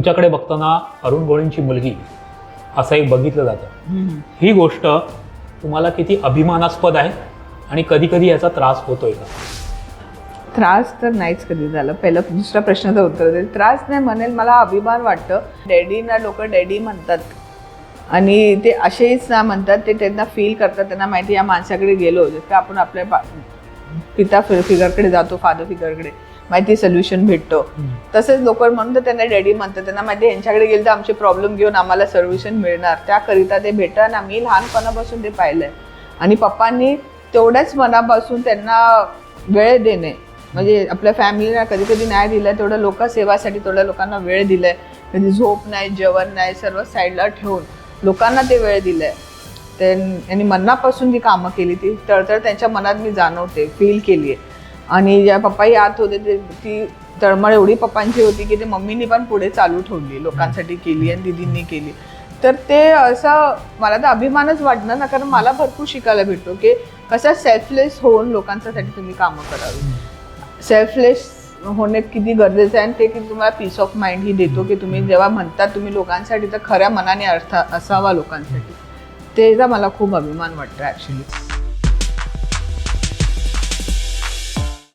तुमच्याकडे बघताना अरुण गोळींची मुलगी असं एक बघितलं जातं. ही गोष्ट तुम्हाला किती अभिमानास्पद आहे आणि कधी कधी याचा त्रास होतोय का? त्रास तर नाहीच कधी झालं. पहिलं दुसऱ्या प्रश्नाचं उत्तर देईल. त्रास नाही म्हणेल, मला अभिमान वाटतं. डॅडीना लोक डॅडी म्हणतात आणि ते असेच ना म्हणतात, ते त्यांना फील करतात. त्यांना माहिती या माणसाकडे गेलो जसं आपण आपल्या पिता फिगरकडे जातो, फादर फिगरकडे, माहिती सोल्युशन भेटतो. तसेच लोक म्हणून तर त्यांना डॅडी म्हणतात. त्यांना माहिती यांच्याकडे गेलं तर आमचे प्रॉब्लेम घेऊन आम्हाला सोल्युशन मिळणार, त्याकरिता ते भेटन. आम्ही लहानपणापासून ते पाहिलंय. आणि पप्पांनी तेवढ्याच मनापासून त्यांना वेळ देणे, म्हणजे आपल्या फॅमिलीला कधी कधी नाही दिलं तेवढं लोकसेवासाठी, तेवढ्या लोकांना वेळ दिलाय. कधी झोप नाही, जेवण नाही, सर्व साईडला ठेवून लोकांना ते वेळ दिलाय. त्यांनी मनापासून जी कामं केली, ती तळतळ त्यांच्या मनात मी जाणवते, फील केली आहे. आणि ज्या पप्पाही आत होते ती तळमळ एवढी पप्पांची होती की ते मम्मीनी पण पुढे चालू ठेवली, लोकांसाठी केली आणि दिदींनी केली. तर ते असं मला तर अभिमानच वाटणार ना, कारण मला भरपूर शिकायला भेटतो की कसं सेल्फलेस होऊन लोकांसाठी तुम्ही कामं करावी. सेल्फलेस होणे किती गरजेचं आहे आणि ते किती तुम्हाला पीस ऑफ माइंड ही देतो की तुम्ही जेव्हा म्हणता तुम्ही लोकांसाठी, तर खऱ्या मनाने अर्थ असावा लोकांसाठी. त्याचा मला खूप अभिमान वाटतो ॲक्च्युली.